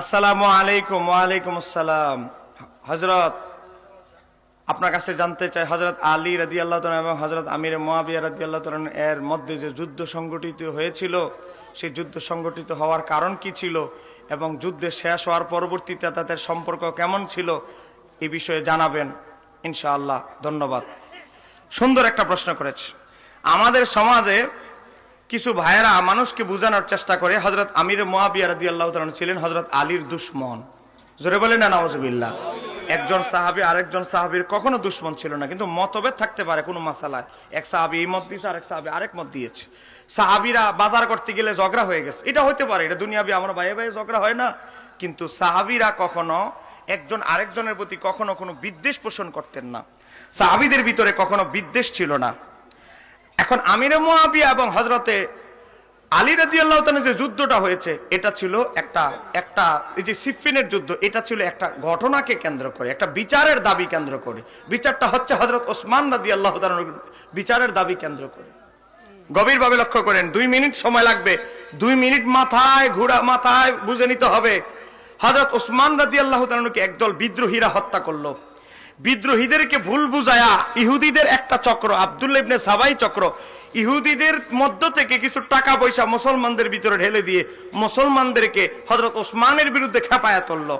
আসসালামু আলাইকুম। ওয়ালাইকুম আসসালাম। হযরত, আপনার কাছে জানতে চাই, হযরত আলী রাদিয়াল্লাহু তাআলা এবং হযরত আমির মুয়াবিয়া রাদিয়াল্লাহু তাআলা এর মধ্যে যে যুদ্ধ সংগঠিত হয়েছিল, সেই যুদ্ধ সংগঠিত হওয়ার কারণ কি ছিল এবং যুদ্ধের শেষ হওয়ার পরবর্তীতে তাদের সম্পর্ক কেমন ছিল, এই বিষয়ে জানাবেন ইনশাআল্লাহ। ধন্যবাদ। সুন্দর একটা প্রশ্ন করেছে। আমাদের সমাজে কিছু ভাইয়েরা মানুষকে বোঝানোর চেষ্টা করে হযরত আমির মুয়াবিয়া রাদিয়াল্লাহু তাআলা ছিলেন হযরত আলীর দুশমন। জোরে বলেন না নাউজুবিল্লাহ। একজন সাহাবী আরেকজন সাহাবীর কখনো দুশমন ছিল না, কিন্তু মতভেদ থাকতে পারে কোনো মাসালায়। এক সাহাবী এই মত দিয়েছে, আরেক সাহাবী আরেক মত দিয়েছে। সাহাবীরা বাজার করতে গেলে ঝগড়া হয়ে গেছে, এটা হতে পারে, এটা দুনিয়াবি, আমরা ভাইয়ে ভাইয়ে ঝগড়া হয় না। কিন্তু সাহাবীরা কখনো একজন আরেকজনের প্রতি কখনো কোনো বিদ্বেষ পোষণ করতেন না। সাহাবীদের ভিতরে কখনো বিদ্বেষ ছিল না। এখন আমিরে মুয়াবিয়া এবং হযরতে আলী রাদিয়াল্লাহু তাআলা যে যুদ্ধটা হয়েছে, এটা ছিল একটা এই যে সিফফিনের যুদ্ধ, এটা ছিল একটা ঘটনাকে কেন্দ্র করে, একটা বিচারের দাবি কেন্দ্র করে। বিচারটা হচ্ছে হযরত ওসমান রাদিয়াল্লাহু তাআলার বিচারের দাবি কেন্দ্র করে। গভীরভাবে লক্ষ্য করেন, 2 মিনিট সময় লাগবে, 2 মিনিট মাথায় বুঝে নিতে হবে। হযরত ওসমান রাদিয়াল্লাহু তাআলাকে একদল বিদ্রোহীরা হত্যা করলো। বিদ্রোহীদেরকে ভুল বুঝায়া ইহুদিদের একটা চক্র, আব্দুল্লাহ ইবনে সাবাই চক্র, ইহুদিদের মধ্য থেকে কিছু টাকা পয়সা মুসলমানদের ভিতরে ঢেলে দিয়ে মুসলমানদেরকে হযরত ওসমানের বিরুদ্ধে খেপায়া তুললো।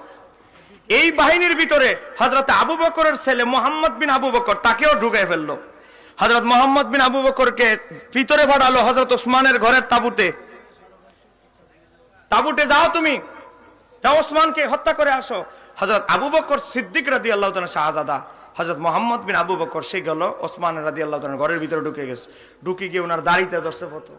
এই বাহিনীর ভিতরে হযরত আবু বকরের ছেলে মুহাম্মদ বিন আবু বকর, তাকেও ঢুকায় ফেললো। হযরত মুহাম্মদ বিন আবু বকরকে ভিতরে পাঠালো হযরত ওসমানের ঘরের তাবুতে যাও, তুমি যাও, ওসমানকে হত্যা করে আসো। হযরত আবু বকর সিদ্দিক রাদিয়াল্লাহু তাআলা শাহজাদা হযরত মুহাম্মদ বিন আবু বকর, সে গেল ওসমান রাদিয়াল্লাহু তাআলা ঘরের ভিতরে ঢুকে গেছে। ঢুকে গিয়ে ওনার দাড়িতে ধরছে ফটো।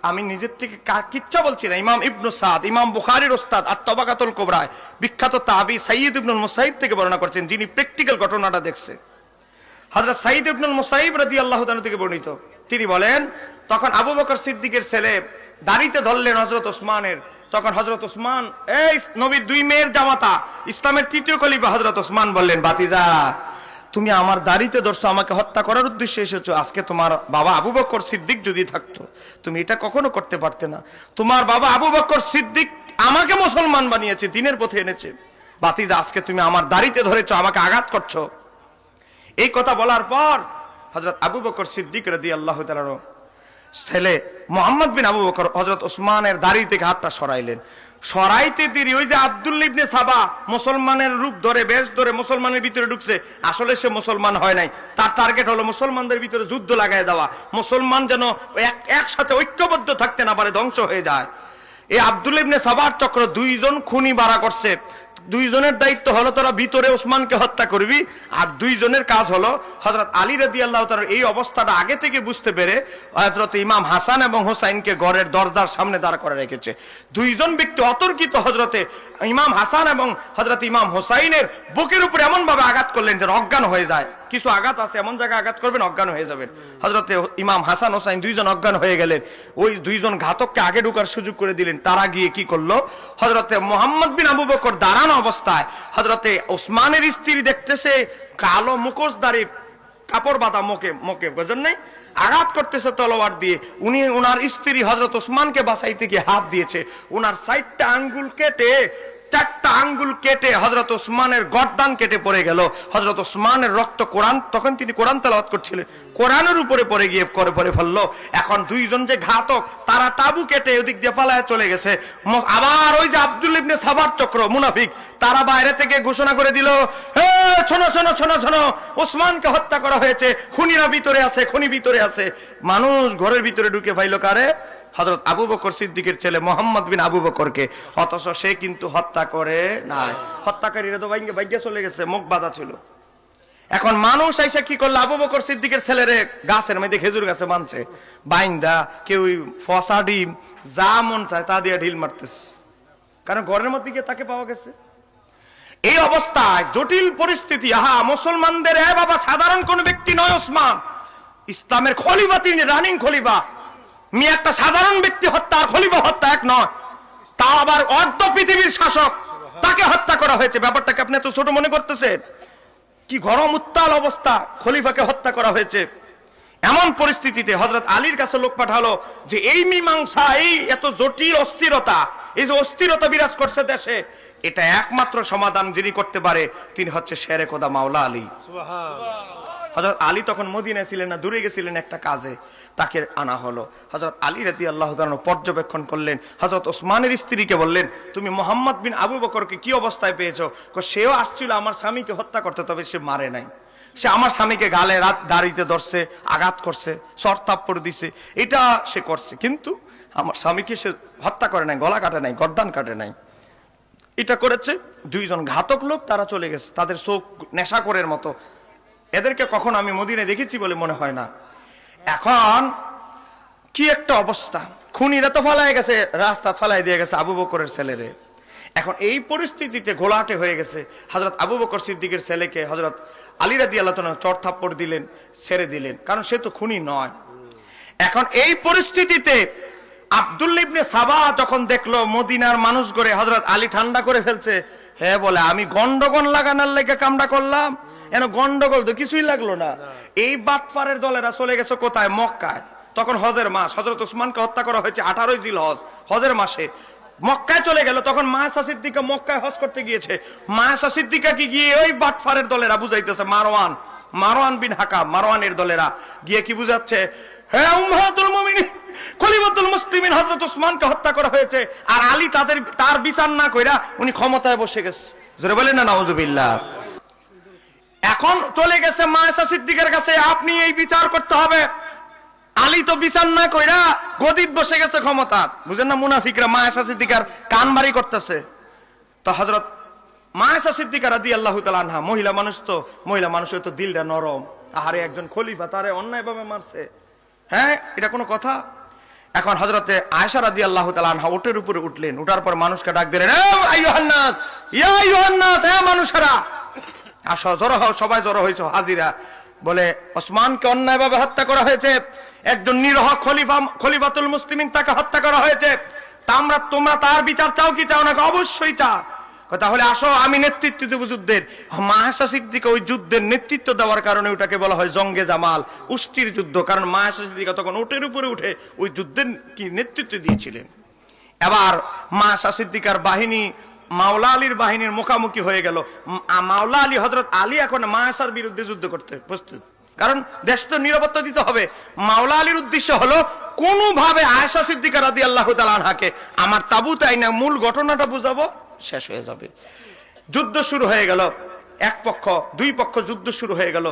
আমি নিজের থেকে কিচ্ছা বলছি না। ইমাম ইবনু সাদ, ইমাম বুখারীর ওস্তাদ আত-তাবাকাতুল কুবরা, বিখ্যাত তাবী সাইয়্যিদ ইবনুল মুসাইয়িব থেকে বর্ণনা করছেন, যিনি প্র্যাকটিক্যাল ঘটনাটা দেখছে। হযরত সাইয়্যিদ ইবনুল মুসাইয়িব রাদিয়াল্লাহু তাআলা থেকে বর্ণিত, তিনি বলেন, তখন আবু বকর সিদ্দিকের ছেলে দাড়িতে ধরলেন হযরত ওসমানের। তখন হযরত ওসমান, এই নবীর 2 মেয়ের জামাতা, ইসলামের 3য় খলিফা হযরত ওসমান বললেন, ভাতিজা, তুমি আমার দাড়িতে ধরছো, আমাকে হত্যা করার উদ্দেশ্যে এসেছো। আজকে তোমার বাবা আবু বকর সিদ্দিক যদি থাকতো, তুমি এটা কখনো করতে পারতে না। তোমার বাবা আবু বকর সিদ্দিক আমাকে মুসলমান বানিয়েছে, দিনের পথে এনেছে। ভাতিজা, আজকে তুমি আমার দাড়িতে ধরেছো, আমাকে আঘাত করছো। এই কথা বলার পর হযরত আবু বকর সিদ্দিক রাদিয়াল্লাহু তাআলা ছেলে মুহাম্মদ বিন আবু বকর হযরত ওসমানের দাড়ি থেকে হাতটা সরাইলেন। সরাইতে দেরি, ওই যে আব্দুল্লাহ ইবনে সাবা মুসলমানের রূপ ধরে, বেশ ধরে মুসলমানের ভিতরে ঢুকছে, আসলে সে মুসলমান হয় নাই। তার টার্গেট হলো মুসলমানদের ভিতরে যুদ্ধ লাগাই দেওয়া, মুসলমান যেন একসাথে ঐক্যবদ্ধ থাকতে না পারে, ধ্বংস হয়ে যায়। এই আব্দুল্লাহ ইবনে সাবার চক্র 2 জন খুনি বাড়া করছে। 2 জনের দায়িত্ব হলো তোরা ভিতরে ওসমানকে হত্যা করবি, আর 2 জনের কাজ হলো হযরত আলী রাদিয়াল্লাহু তাআলা এই অবস্থাটা আগে থেকে বুঝতে পেরে হযরত ইমাম হাসান এবং হোসাইনকে ঘরের দরজার সামনে দাঁড় করে রেখেছে। 2 জন ব্যক্তি অতর্কিত হযরতে ইমাম হাসান এবং হযরত ইমাম হোসাইনের বুকের উপরে এমন ভাবে আঘাত করলেন যে অজ্ঞান হয়ে যায়। কিছু আঘাত আছে, এমন জায়গায় আঘাত করবেন অজ্ঞান হয়ে যাবেন। হযরতে ইমাম হাসান হোসাইন 2 জন অজ্ঞান হয়ে গেলেন। ওই 2 জন ঘাতককে আগে ঢোকার সুযোগ করে দিলেন। তারা গিয়ে কি করলো, হযরতে মুহাম্মদ বিন আবু বকর দাঁড়ানো অবস্থায় হযরতে ওসমানের স্ত্রী দেখতেছে কালো মুখোশধারী, কাপড় বাঁধা মুখে বুঝেন নাই, আঘাত করতেছে তলোয়ার দিয়ে। উনি ওনার স্ত্রী হযরত ওসমানকে বাঁচাইতে গিয়ে হাত দিয়েছে, ওনার 4টা আঙ্গুল কেটে, 4টা আঙ্গুল কেটে হযরত ওসমানের গর্দান কেটে পড়ে গেল। হযরত ওসমানের রক্ত, কোরআন, তখন তিনি কোরআন তেলাওয়াত করছিলেন, কোরআনের উপরে পড়ে গিয়ে পড়ে ফেললো। এখন 2 জন যে ঘাতক, তারা তাবু কেটে ওদিক দিয়ে পালায় চলে গেছে। আবার ওই যে আব্দুল্লাহ ইবনে সাবার চক্র মুনাফিক, তারা বাইরে থেকে ঘোষণা করে দিল, হে শোনো শোনো শোনো শোনো, ওসমানকে হত্যা করা হয়েছে, খুনিরা ভিতরে আছে, খুনি ভিতরে আছে। মানুষ ঘরের ভিতরে ঢুকে পাইল কারে, হযরত আবু বকর সিদ্দিকের ছেলে মুহাম্মদ বিন আবু বকরকে। অথচ সে কিন্তু হত্যা করে নাই। হত্যাকারীরা তো বাইকে চলে গেছে, মুখ বাঁধা ছিল। এখন মানুষ আইসা কি করলো, আবু বকর সিদ্দিকের ছেলেরে গাছের মধ্যে, খেজুর গাছে বাঁধছে, বাইন্দা, কেউ ফসা ডিম যা মন চায় তা দিয়ে ঢিল মারতেছে, কারণ ঘরের মধ্যে গিয়ে তাকে পাওয়া গেছে। এই অবস্থায় জটিল পরিস্থিতি, মুসলমানদের বাবা সাধারণ কোন ব্যক্তি নয় ওসমান, ইসলামের খলিফা, তিনি রানিং খলিফা। একটা সাধারণ ব্যক্তি হত্যা আর খলিফা হত্যা এক নয়, তা আবার অর্ধ পৃথিবীর শাসক, তাকে হত্যা করা হয়েছে। ব্যাপারটাকে আপনি এত ছোট মনে করতেছেন? কি গরম উত্তাল অবস্থা, খলিফাকে হত্যা করা হয়েছে। এমন পরিস্থিতিতে হযরত আলীর কাছে লোক পাঠালো যে এই মীমাংসা, এই এত জটিল অস্থিরতা, এই যে অস্থিরতা বিরাজ করছে দেশে, এটা একমাত্র সমাধান যিনি করতে পারে তিনি হচ্ছে শেরে খোদা মাওলা আলী। হযরত আলী তখন মদিনায় ছিলেন না, দূরে গেছিলেন একটা কাজে, তাকে আনা হলো। হযরত আলী রাদিয়াল্লাহু তাআলা পর্যবেক্ষণ করলেন, হযরত ওসমানের স্ত্রীকে বললেন, তুমি মুহাম্মদ বিন আবু বকরকে কি অবস্থায় পেয়েছো? সেও আসছিল আমার স্বামীকে হত্যা করতে, তবে সে মারে নাই। সে আমার স্বামীকে গালে রাত দাড়িতে ধরছে, আঘাত করছে, চড় থাপ্পড় দিছে, এটা সে করছে, কিন্তু আমার স্বামীকে সে হত্যা করে নাই, গলা কাটে নাই, গর্দান কাটে নাই। এটা করেছে দুইজন ঘাতক লোক, তারা চলে গেছে, তাদের চোখ নেশাখোরের মতো। এদেরকে কখন আমি মদিনায় দেখেছি বলে মনে হয় না। এখন কি একটা অবস্থা, খুনিরা তো ফালাই গেছে, রাস্তা ফালাই দিয়ে গেছে আবু বকরের ছেলেরে। এখন এই পরিস্থিতিতে ঘোলাটে হয়ে গেছে। হযরত আবু বকর সিদ্দিকের ছেলেকে হযরত আলী রাদিয়াল্লাহু তাআলা চড় থাপ্পড় দিলেন, ছেড়ে দিলেন, কারণ সে তো খুনি নয়। এখন এই পরিস্থিতিতে আব্দুল্লাহ ইবনে সাবা যখন দেখলো মদিনার মানুষ করে হযরত আলী ঠান্ডা করে ফেলছে, হ্যাঁ বলে আমি গন্ডগোল লাগানোর লেগে কামড়া করলাম, এন গন্ডগোল তো কিছুই লাগলো না। এই বাটপারের দলেরা চলে গেছে কোথায়? মক্কায়। তখন হজের মাস, হযরত ওসমানকে হত্যা করা হয়েছে 18 জিলহজ, হজের মাসে। মক্কায় চলে গেল, তখন মায়েশা সিদ্দিকা মক্কায় হজ করতে গিয়েছে। মায়েশা সিদ্দিকা কি গিয়ে ওই বাটপারের দলেরা বুঝাইতেছে, মারওয়ান বিন হাকাম, মারওয়ানের দলেরা গিয়ে কি বুঝাচ্ছে, হ্যাঁ উম্মাহাতুল মুমিনিন খলিফাতুল মুসলিমিন হযরত ওসমানকে হত্যা করা হয়েছে, আর আলী তার বিচার না কইরা উনি ক্ষমতায় বসে গেছে। জোরে বলেন না নাউজুবিল্লাহ। এখন চলে গেছে মায়েশা সিদ্দিকার কাছে, আপনি এই বিচার করতে হবে। আলী তো বিচার না কইরা গদিত বসে গেছে ক্ষমতা। বুঝেন না, মুনাফিকরা মায়েশা সিদ্দিকার কান বাড়ি করতেছে। তো হযরত মায়েশা সিদ্দিকা রাদিয়াল্লাহু তাআলা আনহা, মহিলা মানুষ তো, মহিলা মানুষের তো দিলটা নরম, আহারে একজন খলিফা তারে অন্যায়ভাবে মারছে, হ্যাঁ এটা কোনো কথা? এখন হযরতে আয়েশা রাদিয়াল্লাহু তাআলা আনহা উটের উপরে উঠলেন, উঠার পর মানুষকে ডাক দিলেন, আইয়ুহান নাস, ইয়া আইয়ুহান নাস, হে মানুষেরা আসো, জড়ো হও, সবাই জড়ো হয়েছে হাজিরা। বলে ওসমানকে অন্যায়ভাবে হত্যা করা হয়েছে, একজন নিরহ খলিফাতুল মুসলিমিন, তাকে হত্যা করা হয়েছে। তোমরা তার বিচার চাও কি চাও না? অবশ্যই চাও। তাহলে আসো, আমি নেতৃত্ব দেব যুদ্ধের। মায়েশা সিদ্দিকা ওই যুদ্ধের নেতৃত্ব দেওয়ার কারণে ওটাকে বলা হয় জঙ্গে জামাল, উষ্টির যুদ্ধ, কারণ মায়েশা সিদ্দিকা তখন উটের উপরে উঠে ওই যুদ্ধের কি নেতৃত্ব দিয়েছিলেন। এবার মায়েশা সিদ্দিকার বাহিনী মাওলা আলীর বাহিনীর মুখোমুখি হয়ে গেল। মাওলা আলী, হযরত আলী এখন মায়েশার বিরুদ্ধে যুদ্ধ করতে প্রস্তুত, কারণ দেশ তো নিরাপত্তা দিতে হবে। মাওলা আলীর উদ্দেশ্য হলো কোনোভাবে আয়েশা সিদ্দিকা রাদিয়াল্লাহু তাআলা আনহাকে আমার তাবুতে আইনা মূল ঘটনাটা বুঝাবো, শেষ হয়ে যাবে। যুদ্ধ শুরু হয়ে গেল, এক পক্ষ দুই পক্ষ যুদ্ধ শুরু হয়ে গেল।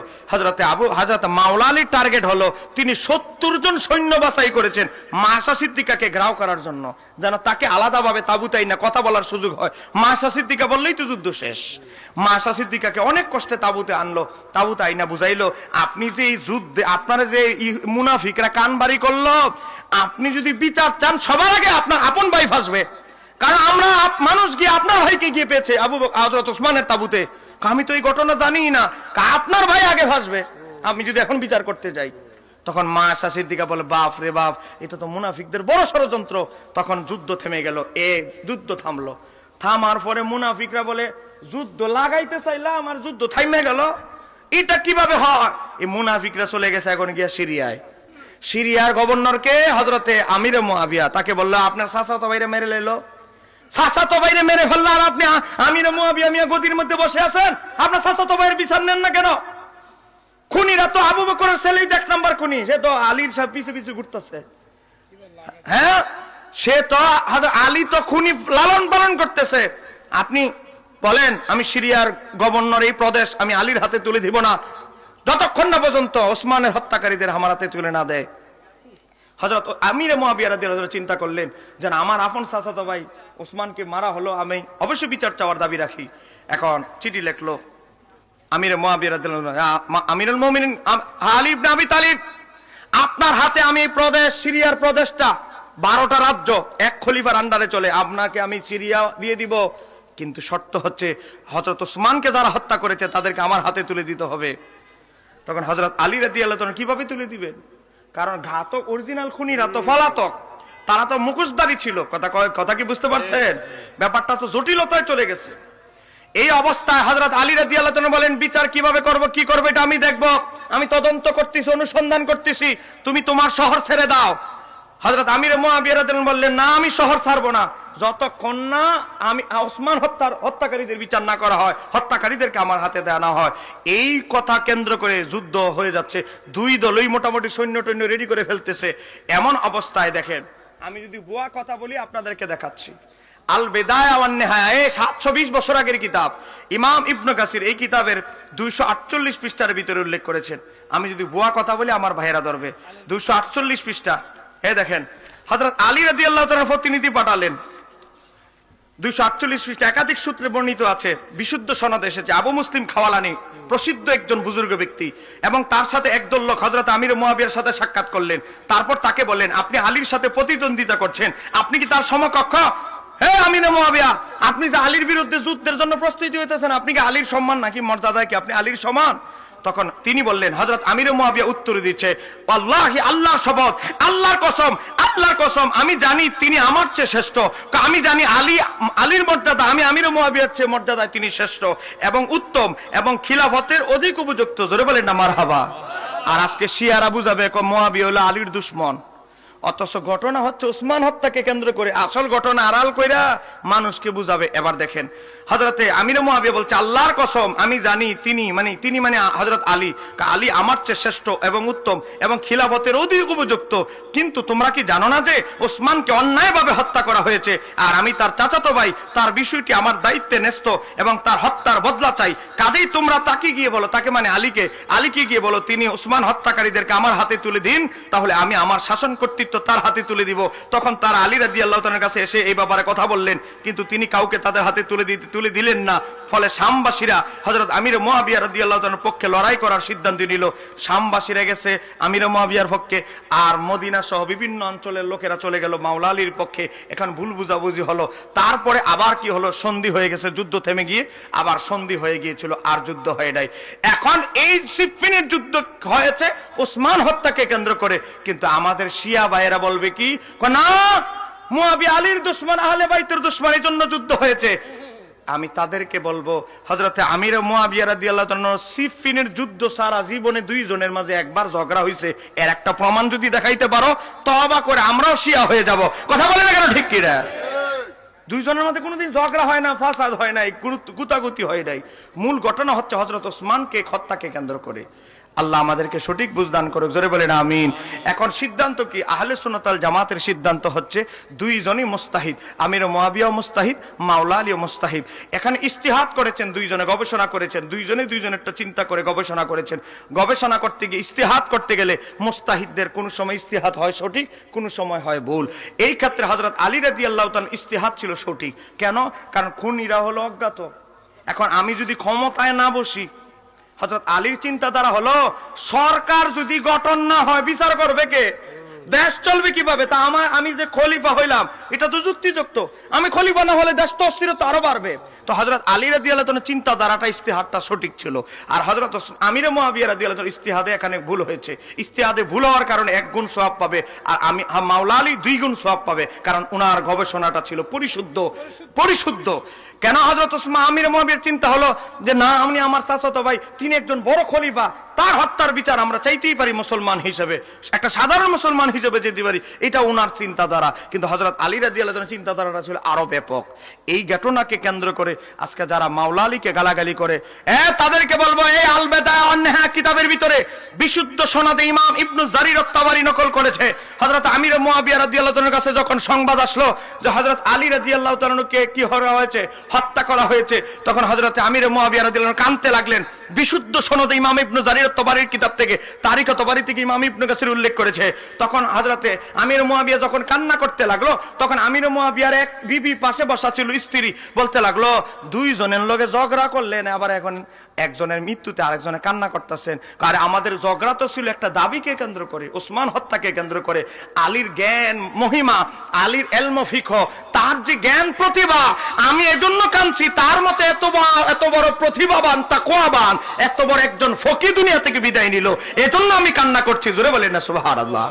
হযরত মাওলা আলীর টার্গেট হলো তিনি 70 জন সৈন্য বাছাই করেছেন মায়েশা সিদ্দিকাকে ঘেরাও করার জন্য, যেন তাকে আলাদাভাবে তাবুতে আইনা কথা বলার সুযোগ হয়। মায়েশা সিদ্দিকা বললেই তো যুদ্ধ শেষ। মায়েশা সিদ্দিকাকে অনেক কষ্টে তাবুতে আনলো, তাবুতে আইনা বুঝাইলো, আপনি যে এই যুদ্ধে আপনারা যে মুনাফিকরা কান বাড়ি করলো, আপনি যদি বিচার চান সবার আগে আপনার আপন ভাই ফাঁসবে, কারণ আমরা মানুষ গিয়ে আপনার ভাইকে গিয়ে পেয়েছে হযরত ওসমানের তাবুতে। আমি তো এই ঘটনা জানি না, আপনার ভাই আগে ফাঁসবে আমি যদি এখন বিচার করতে যাই। তখন মায়েশা সিদ্দিকা বলে, বাপ রে বাপ, এটা তো মুনাফিকদের বড় ষড়যন্ত্র। তখন যুদ্ধ থেমে গেল, যুদ্ধ থামলো। থামার পরে মুনাফিকরা বলে, যুদ্ধ লাগাইতে চাইলাম আর যুদ্ধ থামে গেল, এটা কিভাবে হয়? এই মুনাফিকরা চলে গেছে এখন গিয়া সিরিয়ায়। সিরিয়ার গভর্নরকে হযরতে আমিরে মুআবিয়া, তাকে বললো আপনার চাচাতো ভাইরে মেরে লইলো, চাচাতো ভাইরে মেরে ফেললো, আর আপনি আমিরে মুআবিয়া মিয়া গদির মধ্যে বসে আছেন, আপনার চাচাতো ভাইয়ের বিচার নেন না কেন? খুনিরা তো আবু বকরের ছেলেই 1 নাম্বার খুনি, সে তো আলীর সব পিছু পিছু ঘুরতেছে। হ্যাঁ, সে তো আলী তো খুনি লালন পালন করতেছে। আপনি বলেন আমি সিরিয়ার গভর্নর, এই প্রদেশ আমি আলীর হাতে তুলে দিব না যতক্ষণ না পর্যন্ত ওসমানের হত্যাকারীদের আমার হাতে তুলে না দেয়। হযরত আমিরে মুআবিয়া রাদিয়াল্লাহু তাআলা চিন্তা করলেন যে আমার আপন চাচাতো ভাই ওসমানকে মারা হলো, আমি অবশ্যই বিচার চাওয়ার দাবি রাখি। এখন চিঠি লিখলো আমিরে মুআবিয়া রাদিয়াল্লাহু তাআলা, আমিরুল মুমিনিন আলী ইবনে আবি তালিব, আপনার হাতে আমি এই প্রদেশ, সিরিয়ার প্রদেশটা 12টা রাজ্য এক খলিফার আন্ডারে চলে, আপনাকে আমি সিরিয়া দিয়ে দিব, কিন্তু শর্ত হচ্ছে হযরত ওসমানকে যারা হত্যা করেছে তাদেরকে আমার হাতে তুলে দিতে হবে। তখন হযরত আলী রাদিয়াল্লাহু তাআলা কিভাবে তুলে দিবেন? কারণ ঘাতক অরিজিনাল খুনিরা তো পলাতক, তারা তো মুখোশধারী ছিল। কথা কি বুঝতে পারছেন? ব্যাপারটা তো জটিলতায় চলে গেছে। এই অবস্থায় হযরত আলী রাদিয়াল্লাহু তাআলা বলেন, বিচার কিভাবে করব, কি করব এটা আমি দেখব, আমি তদন্ত করতেছি, অনুসন্ধান করতেছি, তুমি তোমার শহর ছেড়ে দাও। হযরত আমির মুআবিয়া রাদিয়াল্লাহু আনহু বললেন, না আমি শহর ছাড়বো না যতক্ষণ না আমি ওসমান হত্যাকারীদের বিচার না করা হয়, হত্যাকারীদেরকে আমার হাতে দেওয়া না হয়। এই কথা কেন্দ্র করে যুদ্ধ হয়ে যাচ্ছে, দুই দলই মোটামুটি সৈন্য টৈন্য রেডি করে ফেলতেছে। এমন অবস্থায় দেখেন, আমি যদি বুয়া কথা বলি আপনাদেরকে দেখাচ্ছি। আল বিদায়া ওয়ান নিহায়া, 720 বছর আগের কিতাব, ইমাম ইবনে কাসির এই কিতাবের 248 পৃষ্ঠার ভিতরে উল্লেখ করেছেন। আমি যদি বুয়া কথা বলি আমার ভাইয়েরা ধরবে। 248 পৃষ্ঠা, দেখেন হযরত আলী রাদিয়াল্লাহু তাআলা প্রতিনিধি পাঠালেন। 248 পৃষ্ঠা একাধিক সূত্রে বর্ণিত আছে, বিশুদ্ধ সনদ এসেছে। আবু মুসলিম খাওয়ালানি প্রসিদ্ধ একজন বুজুর্গ ব্যক্তি, এবং তার সাথে একদল লোক হযরত আমির মুআবিয়ার সাথে সাক্ষাৎ করলেন। তারপর তাকে বললেন, আপনি আলীর সাথে প্রতিদ্বন্দ্বিতা করছেন, আপনি কি তার সমকক্ষ? হে আমির মুআবিয়া, আপনি যে আলীর বিরুদ্ধে যুদ্ধের জন্য প্রস্তুতি হইতেছেন, আপনি কি আলীর সম্মান নাকি মর্যাদা কি আপনি আলীর সমান? তখন তিনি বললেন, হযরত আমির মুআবিয়া উত্তর দিচ্ছে, আল্লাহি, আল্লাহর শপথ, আল্লাহর কসম, আল্লাহর কসম, আমি জানি তিনি আমার চেয়ে শ্রেষ্ঠ। আমি জানি আলীর মর্যাদা, আমি আমির মুআবিয়ার চেয়ে মর্যাদায় তিনি শ্রেষ্ঠ এবং উত্তম এবং খিলাফতের অধিক উপযুক্ত। জোরে বলেন না মারহাবা। আর আজকে শিয়ারা বুঝাবে মুআবিয়া হলো আলীর দুশমন, অথচ ঘটনা হচ্ছে ওসমান হত্যাকে কেন্দ্র করে, আসল ঘটনা আড়াল কইরা মানুষকে বুঝাবে। এবার দেখেন হযরতে আমির মুআবিয়া বলছে, আল্লাহর কসম আমি জানি তিনি মানে হযরত আলী আমার চেয়ে শ্রেষ্ঠ এবং উত্তম এবং খিলাফতের অধিক উপযুক্ত। কিন্তু তোমরা কি জানো না যে ওসমানকে অন্যায়ভাবে হত্যা করা হয়েছে, আর আমি তার চাচাতো ভাই, তার বিষয়টি আমার দায়িত্বে ন্যস্ত এবং তার হত্যার বদলা চাই। কাজেই তোমরা তাকে গিয়ে বলো, তাকে মানে আলীকে গিয়ে বলো, তিনি ওসমান হত্যাকারীদেরকে আমার হাতে তুলে দিন, তাহলে আমি আমার শাসন কর্তৃত্ব তার হাতে তুলে দিব। তখন তার আলী রাদিয়াল্লাহু তাআলার কাছে এসে এই ব্যাপারে কথা বললেন, কিন্তু তিনি কাউকে তাদের হাতে তুলে দিলেন না। ফলে শামবাসীরা হযরত আমির মুআবিয়া রাদিয়াল্লাহু তাআলার পক্ষে লড়াই করার সিদ্ধান্ত নিল। শামবাসীরা গেছে আমির মুআবিয়ার পক্ষে, আর মদিনা সহ বিভিন্ন অঞ্চলের লোকেরা চলে গেল মাওলা আলীর পক্ষে। এখন ভুল বুঝাবুঝি হলো, তারপরে আবার কি হলো, সন্ধি হয়ে গেছে, যুদ্ধ থেমে গিয়ে আবার সন্ধি হয়ে গিয়েছিল, আর যুদ্ধ হয় নাই। এখন এই সিফফিনের যুদ্ধ হয়েছে ওসমান হত্যাকে কেন্দ্র করে, কিন্তু আমাদের শিয়া ভাইয়েরা বলবে কি, না মুআবিয়া আলীর দুশমন, আহলে বাইতের দুশমন, এই জন্য যুদ্ধ হয়েছে। আমি তাদেরকে বলবো, হযরতে আমির মুআবিয়া রাদিয়াল্লাহু তাআলা সিফফিনের যুদ্ধ সারা জীবনে দুইজনের মাঝে একবার ঝগড়া হয়েছে, এর একটা প্রমাণ যদি দেখাইতে পারো তওবা করে আমরাও শিয়া হয়ে যাব। কথা বলে না কেন, ঠিক কি না? দুইজনের মধ্যে কোনোদিন ঝগড়া হয় না, ফাসাদ হয় নাই, গুতাগুতি হয় নাই। মূল ঘটনা হচ্ছে হযরত ওসমানকে হত্যাকে কেন্দ্র করে। আল্লাহ আমাদেরকে সঠিক বুঝদান করুক, জোরে বলেন আমিন। এখন সিদ্ধান্ত কি? আহলে সুন্নাত ওয়াল জামাতের সিদ্ধান্ত হচ্ছে দুইজনই মুস্তাহিদ, আমির মুআবিয়াও মুস্তাহিদ, মাওলা আলীও মুস্তাহিদ। এখানে ইজতিহাদ করেছেন দুইজনে, গবেষণা করেছেন দুইজনেরটা চিন্তা করে গবেষণা করেছেন। গবেষণা করতে গিয়ে, ইজতিহাদ করতে গেলে মুস্তাহিদদের কোন সময় ইজতিহাদ হয় সঠিক, কোন সময় হয় ভুল। এই ক্ষেত্রে হযরত আলী রাদিয়াল্লাহু তাআলা ইজতিহাদ ছিল সঠিক। কেন? কারণ খুনিরা হলো অজ্ঞাত। এখন আমি যদি ক্ষমতায় না বসি, হযরত আলীর চিন্তাধারা হলো সরকার যদি গঠন না হয় বিচার করবে কে? দেশ চলবে কিভাবে? তা আমি যে খলিফা হইলাম এটা তো যুক্তিযুক্ত, আমি খলিফা না হলে দেশ তো অস্থিরতা আরো বাড়বে। তো হযরত আলী রাদিয়াল্লাহু তাআলার চিন্তাধারাটা, ইজতিহাদটা সঠিক ছিল। আর হযরত আমির মুআবিয়া রাদিয়াল্লাহু তাআলার ইজতিহাদে এখানে ভুল হয়েছে। ইজতিহাদে ভুল হওয়ার কারণে 1 গুণ সওয়াব পাবে, আর মাওলা আলী 2 গুণ সওয়াব পাবে, কারণ উনার গবেষণাটা ছিল পরিশুদ্ধ। কেন হযরত আমির মুআবিয়ার চিন্তা হলো যে না, আমি আমার চাচাতো ভাই, তিনি একজন বড় খলিফা, তার হত্যার বিচার আমরা চাইতেই পারি মুসলমান হিসেবে, একটা সাধারণ মুসলমান হিসেবে যেতে পারি, এটা উনার চিন্তাধারা। কিন্তু হযরত আলী রাদিয়াল্লাহু তাআলার চিন্তাধারাটা ছিল আরো ব্যাপক। এই ঘটনাকে কেন্দ্র করে আজকে যারা মাওলা আলীকে গালাগালি করে, তাদেরকে বলবো, এই আল বিদায়া ওয়ান নিহায়া কিতাবের ভিতরে বিশুদ্ধ সনদে ইমাম ইবনে জারির আত-তাবারি নকল করেছে, হযরত আমির মুআবিয়া রাদিয়াল্লাহু তাআলার কাছে যখন সংবাদ আসলো যে হযরত আলী রাদিয়াল্লাহু তাআলাকে কি করা হয়েছে, হত্যা করা হয়েছে, তখন হযরত আমির মুআবিয়া রাদিয়াল্লাহু তাআলা কাঁদতে লাগলেন। বিশুদ্ধ সনদে ইমাম ইবনে জারির আত-তাবারির কিতাব থেকে, তারিখ আত-তাবারি থেকে ইমাম ইবনে কাসির উল্লেখ করেছে। তখন হযরতে আমির মুআবিয়া যখন কান্না করতে লাগলো, তখন আমির মুআবিয়ার এক বিবি পাশে বসা ছিল, স্ত্রী, বলতে লাগলো, দুইজনের লগে ঝগড়া করলেন, আবার এখন একজনের মৃত্যুতে আরেকজনে কান্না করতেছেন। আর আমাদের ঝগড়া তো ছিল একটা দাবিকে কেন্দ্র করে, ওসমান হত্যাকে কেন্দ্র করে। আলীর জ্ঞান মহিমা, আলীর ইলম ফিকহ, তার যে জ্ঞান প্রতিভা, আমি এজন্য কাঁদছি, তার মতে এত বড় প্রতিভাবান, তাকওয়াবান, এত বড় একজন ফকি দুনিয়া থেকে বিদায় নিল, এজন্য আমি কান্না করছি। জোরে বলেন না সুবহানাল্লাহ।